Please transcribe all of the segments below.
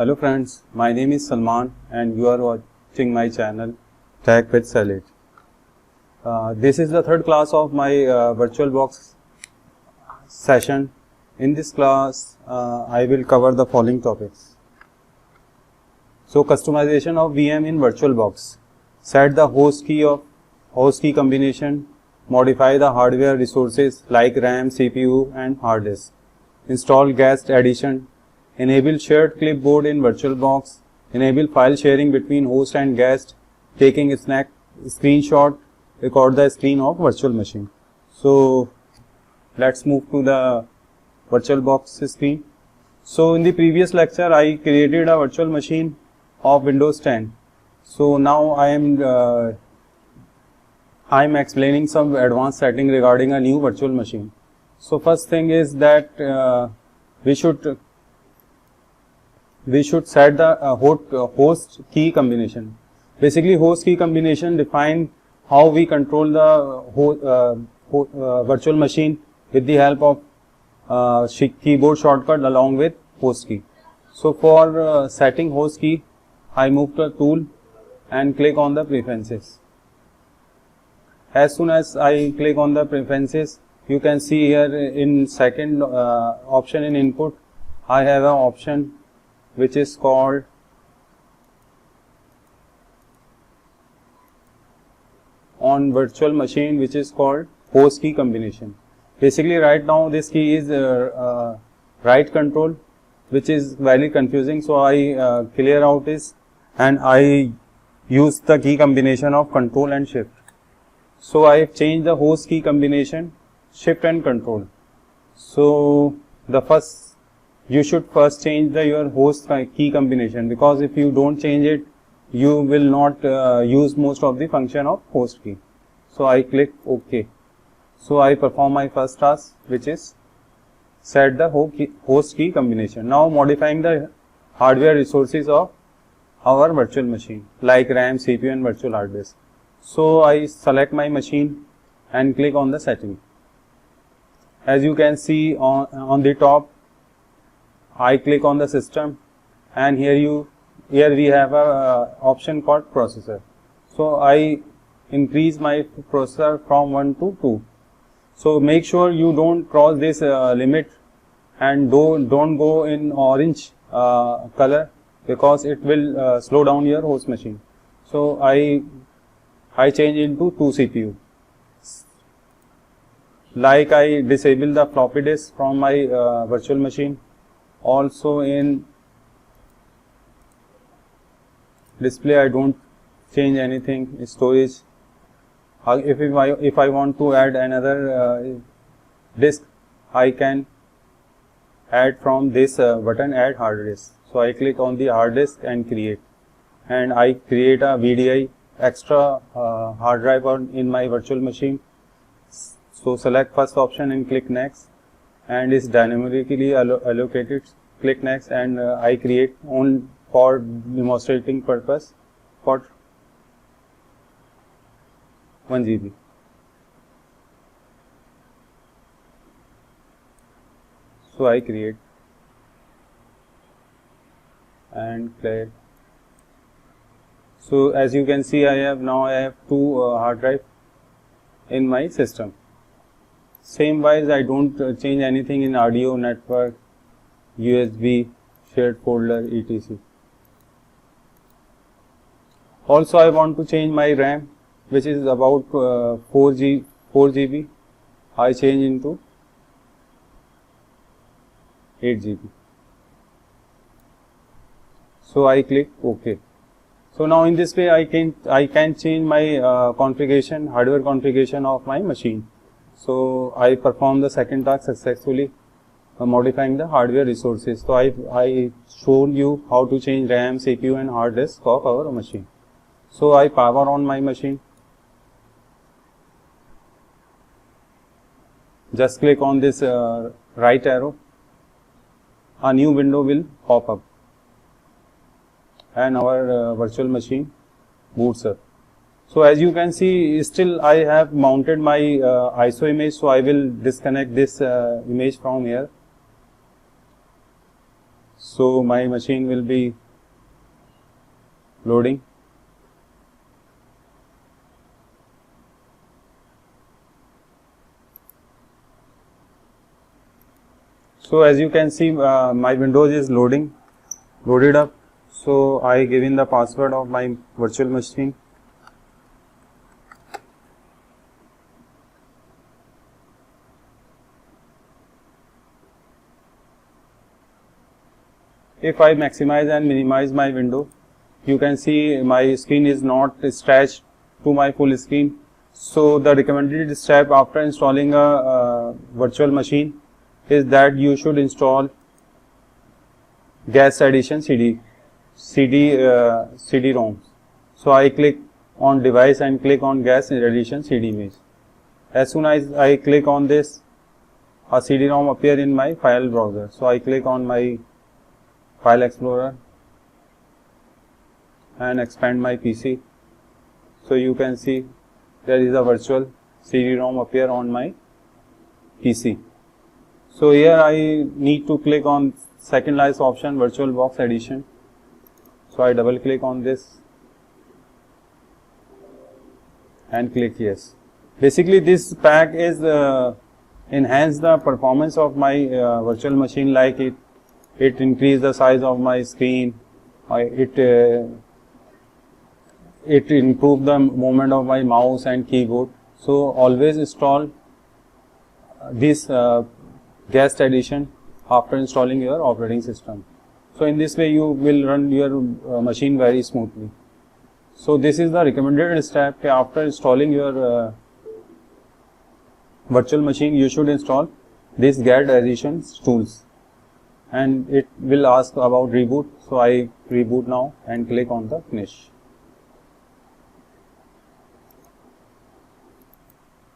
Hello friends, my name is Salman and you are watching my channel Tech with Salid. This is the third class of my VirtualBox session. In this class, I will cover the following topics. So, customization of VM in VirtualBox. Set the host key combination. Modify the hardware resources like RAM, CPU and hard disk. Install guest addition. Enable shared clipboard in VirtualBox. Enable file sharing between host and guest. Taking a screenshot. Record the screen of virtual machine. So, let's move to the VirtualBox screen. So, in the previous lecture, I created a virtual machine of Windows 10. So, now I am explaining some advanced setting regarding a new virtual machine. So, first thing is that we should set the host key combination. Basically, host key combination define how we control the virtual machine with the help of keyboard shortcut along with host key. So, for setting host key, I move to tool and click on the preferences. As soon as I click on the preferences, you can see here in second option in input, I have an option which is called on virtual machine, which is called host key combination. Basically, right now this key is right control, which is very confusing. So I clear out this and I use the key combination of control and shift. So I have changed the host key combination, shift and control. So you should first change your host key combination, because if you don't change it, you will not use most of the function of host key. So I click OK. So I perform my first task, which is set the host key combination. Now modifying the hardware resources of our virtual machine like RAM, CPU and virtual hard disk. So I select my machine and click on the setting. As you can see on the top, I click on the system and here we have a option called processor. So I increase my processor from 1 to 2. So make sure you don't cross this limit and don't go in orange color, because it will slow down your host machine. So I change into 2 CPU. Like I disable the floppy disk from my virtual machine. Also in display, I don't change anything. Storage, if I want to add another disk, I can add from this button, add hard disk. So I click on the hard disk and create, and I create a VDI extra hard drive in my virtual machine. So select first option and click next, and is dynamically allocated. Click next, and I create on for demonstrating purpose for 1 GB. So I create and clear. So as you can see, I have 2 hard drive in my system. Same wise, I don't change anything in audio, network, USB, shared folder, etc. Also, I want to change my RAM, which is about 4 GB. I change into 8 GB. So I click OK. So now in this way, I can change my configuration, hardware configuration of my machine. So I perform the second task successfully, modifying the hardware resources. So I showed you how to change RAM, CPU and hard disk of our machine. So I power on my machine. Just click on this right arrow. A new window will pop up and our virtual machine boots up. So as you can see, still I have mounted my ISO image, so I will disconnect this image from here. So my machine will be loading. So as you can see, my Windows is loaded up. So I give in the password of my virtual machine. If I maximize and minimize my window, you can see my screen is not stretched to my full screen. So the recommended step after installing a virtual machine is that you should install Gas Edition CD-ROMs. So I click on device and click on Gas Edition CD image. As soon as I click on this, a CD-ROM appear in my file browser. So I click on my File Explorer and expand my PC. So you can see there is a virtual CD-ROM appear on my PC. So here I need to click on second last option, VirtualBox Edition. So I double click on this and click yes. Basically this pack is enhance the performance of my virtual machine, like it increase the size of my screen, it improve the movement of my mouse and keyboard. So always install this Gas Edition after installing your operating system. So in this way you will run your machine very smoothly. So this is the recommended step. After installing your virtual machine, you should install this Gas Edition tools, and it will ask about reboot. So I reboot now and click on the finish.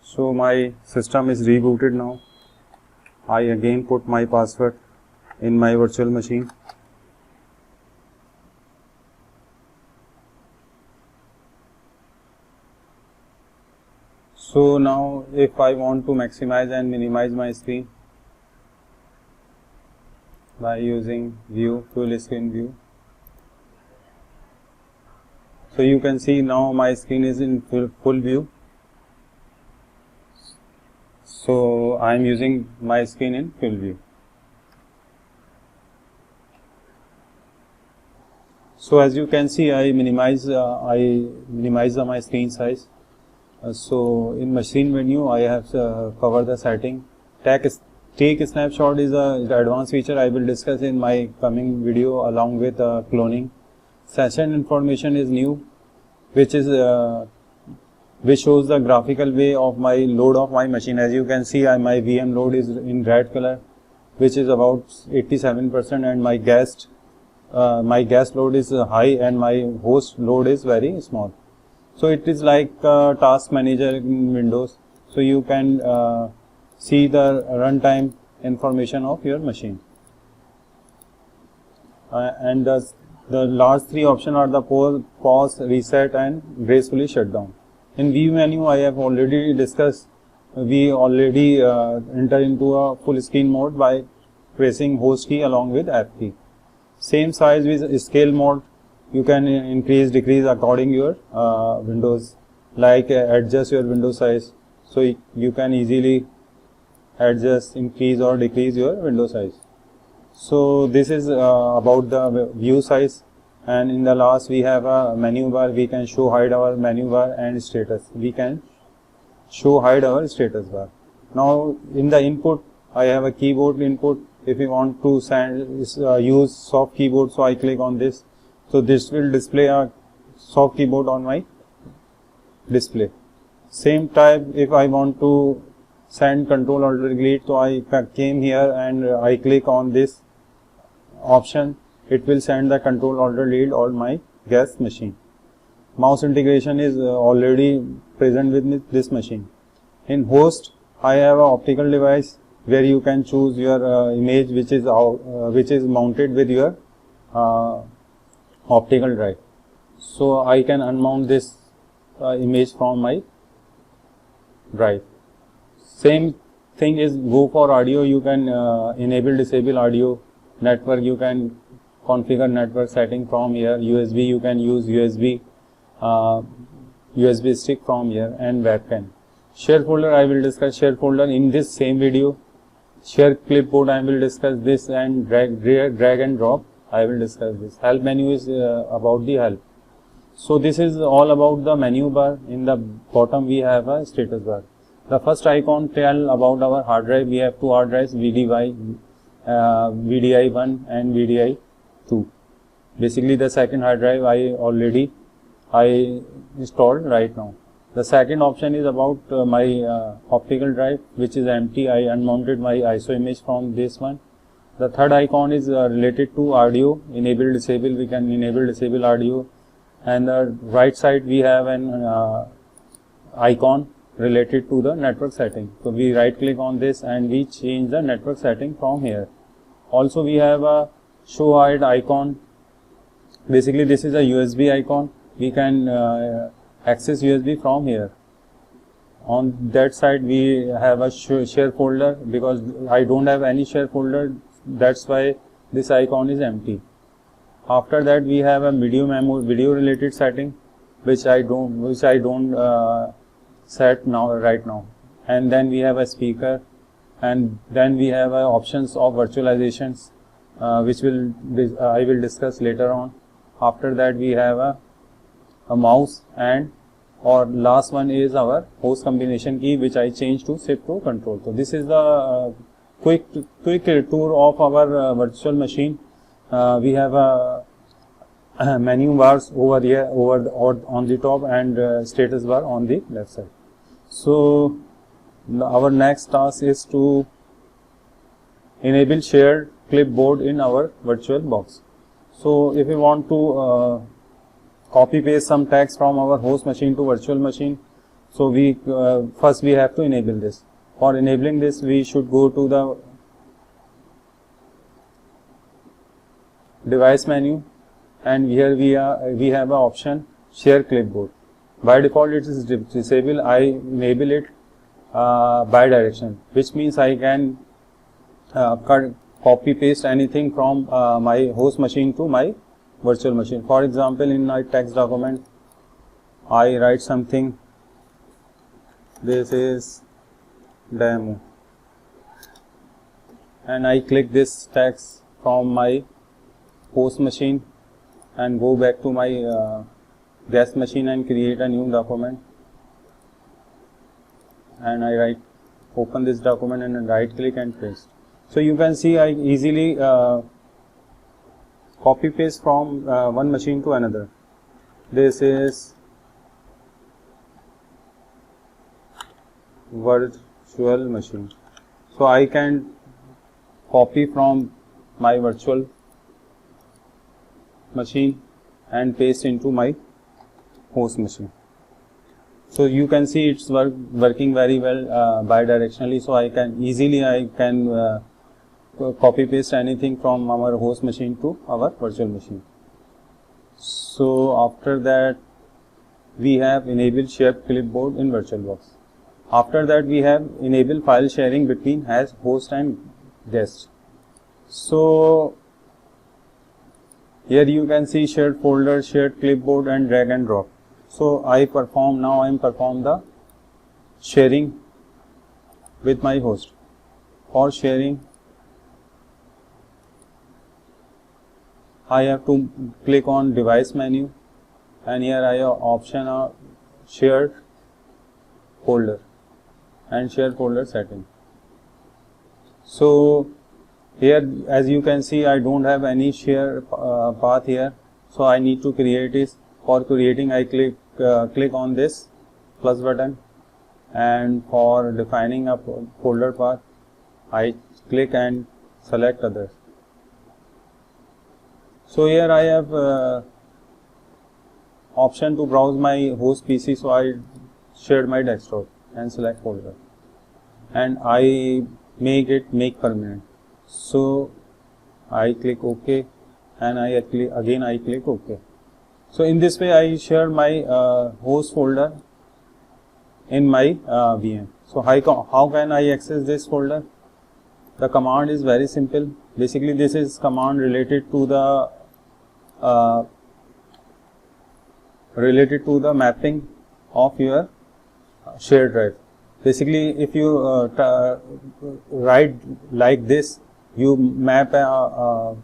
So my system is rebooted now. I again put my password in my virtual machine. So now if I want to maximize and minimize my screen by using view, full screen view. So you can see now my screen is in full view. So I am using my screen in full view. So as you can see, I minimize my screen size. So in machine menu, I have covered the setting. Take snapshot is the advanced feature I will discuss in my coming video along with cloning. Session information is new, which shows the graphical way of my load of my machine. As you can see, my VM load is in red color, which is about 87%, and my guest load is high and my host load is very small. So it is like task manager in Windows. So you can see the runtime information of your machine. And the last three options are the pause, reset and gracefully shut down. In view menu, I have already discussed, we already enter into a full screen mode by pressing host key along with F key. Same size with scale mode, you can increase, decrease according your windows, like adjust your window size. So you can easily adjust, increase or decrease your window size. So this is about the view size. And in the last we have a menu bar. We can show, hide our menu bar and status. We can show, hide our status bar. Now in the input, I have a keyboard input. If you want to use soft keyboard, so I click on this. So this will display a soft keyboard on my display. Same type, if I want to send control alt delete, so I came here and I click on this option. It will send the control alt delete on my gas machine. Mouse integration is already present with this machine. In host, I have an optical device where you can choose your image which is mounted with your optical drive. So I can unmount this image from my drive. Same thing is go for audio. You can enable, disable audio, network, you can configure network setting from here. USB, you can use USB stick from here, and webcam. Share folder, I will discuss share folder in this same video. Share clipboard, I will discuss this, and drag and drop, I will discuss this. Help menu is about the help. So this is all about the menu bar. In the bottom we have a status bar. The first icon tell about our hard drive. We have two hard drives, VDI1 and VDI2. Basically the second hard drive I installed right now. The second option is about my optical drive, which is empty. I unmounted my ISO image from this one. The third icon is related to audio, enable disable. We can enable disable audio. And the right side we have an icon related to the network setting. So we right click on this and we change the network setting from here. Also we have a show hide icon. Basically this is a USB icon. We can access USB from here. On that side we have a share folder, because I don't have any share folder, that's why this icon is empty. After that we have a video related setting, which I don't set now right now. And then we have a speaker, and then we have options of virtualizations, which I will discuss later on. After that we have a mouse, and last one is our host combination key, which I changed to shift to control. So this is the quick tour of our virtual machine. We have a menu bars over here, on the top, and status bar on the left side. So our next task is to enable shared clipboard in our virtual box. So if we want to copy paste some text from our host machine to virtual machine, so we first we have to enable this. For enabling this, we should go to the device menu, and here we have an option share clipboard. By default it is disabled. I enable it bidirectional, which means I can copy paste anything from my host machine to my virtual machine. For example, in my text document I write something, this is demo, and I click this text from my host machine and go back to my guest machine and create a new document, and I open this document and right click and paste. So you can see I easily copy paste from one machine to another. This is virtual machine, so I can copy from my virtual machine and paste into my host machine. So you can see it's working very well bidirectionally. So I can easily copy paste anything from our host machine to our virtual machine. So after that we have enabled shared clipboard in VirtualBox. After that we have enabled file sharing between host and guest. So here you can see shared folder, shared clipboard, and drag and drop. So I am perform the sharing with my host. For sharing I have to click on device menu, and here I have option of shared folder and shared folder setting. So here as you can see I don't have any share path here, so I need to create it. For creating I click on this plus button, and for defining a folder path I click and select others. So here I have option to browse my host PC, so I shared my desktop and select folder, and I make permanent. So I click OK, and I click OK. So in this way I share my host folder in my VM. So how can I access this folder? The command is very simple. Basically, this is command related to the mapping of your shared drive. Basically, if you write like this, you map a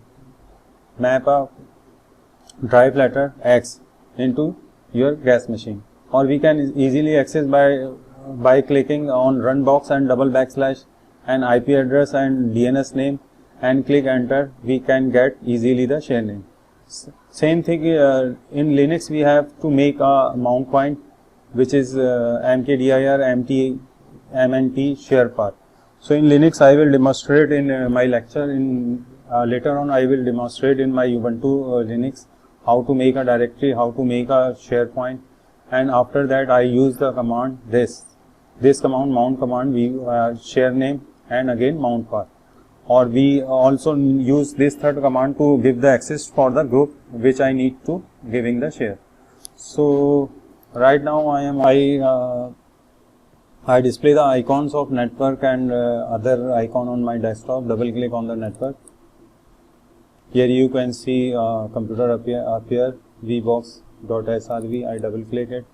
drive letter X into your gas machine, or we can easily access by clicking on run box and double backslash and IP address and DNS name and click enter. We can get easily the share name. Same thing in Linux, we have to make a mount point, which is mkdir mnt share path. So in Linux, I will demonstrate in my lecture. Later on, I will demonstrate in my Ubuntu Linux how to make a directory, how to make a share point, and after that I use the command this command, mount command, we share name and again mount path. Or we also use this third command to give the access for the group which I need to giving the share. So right now I display the icons of network and other icon on my desktop. Double click on the network. Here you can see computer appear vbox.srv. I double click it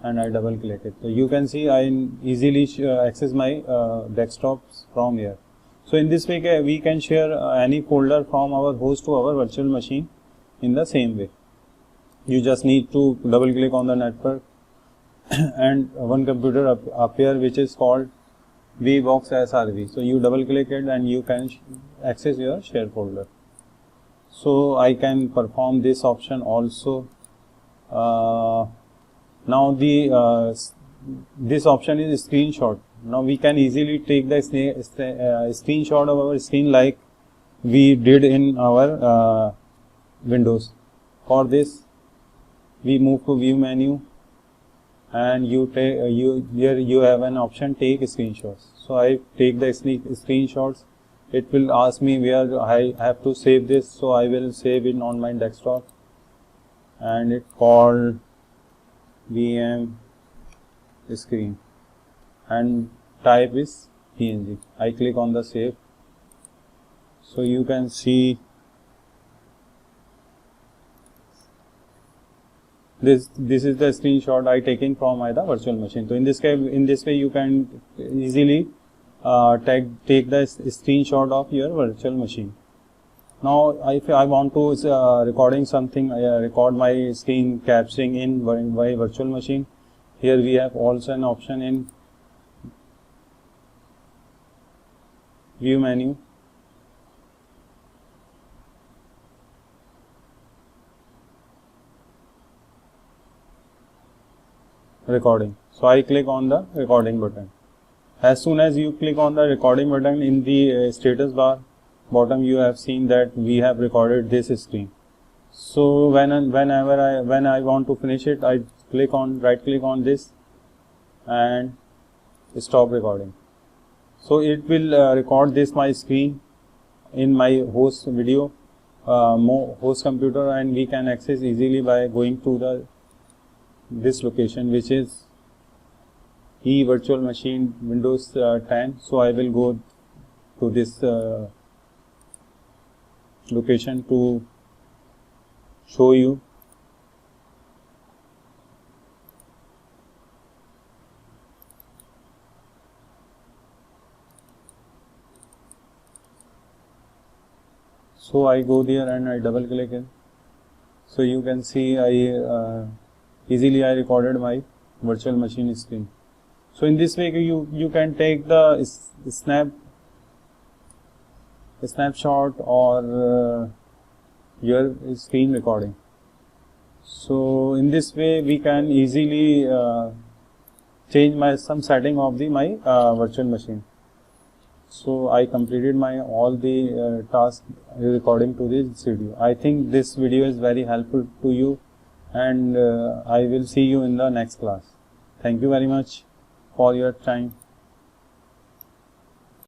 and I double click it. So you can see I easily access my desktops from here. So in this way we can share any folder from our host to our virtual machine in the same way. You just need to double click on the network and one computer appear which is called vbox.srv. So you double click it and you can access your share folder. So I can perform this option also. Now this option is screenshot. Now we can easily take the screenshot of our screen like we did in our Windows. For this, we move to view menu and you have an option take screenshots. So I take the screenshots. It will ask me where I have to save this, so I will save it on my desktop and it called VM screen and type is PNG. I click on the save. So you can see this is the screenshot I taking from the virtual machine. So in this way you can easily take the screenshot of your virtual machine. Now if I want to recording something, record my screen capturing in my virtual machine. Here we have also an option in view menu. Recording. So I click on the recording button. As soon as you click on the recording button, in the status bar bottom you have seen that we have recorded this screen. So whenever I want to finish it, I right click on this and stop recording. So it will record my screen in my host video host computer, and we can access easily by going to this location, which is virtual machine Windows 10. So I will go to this location to show you. So I go there and I double click it. So you can see easily I recorded my virtual machine screen. So in this way you can take the snapshot or your screen recording. So in this way we can easily change some setting of my virtual machine. So I completed all the tasks according to this video. I think this video is very helpful to you, and I will see you in the next class. Thank you very much for your time.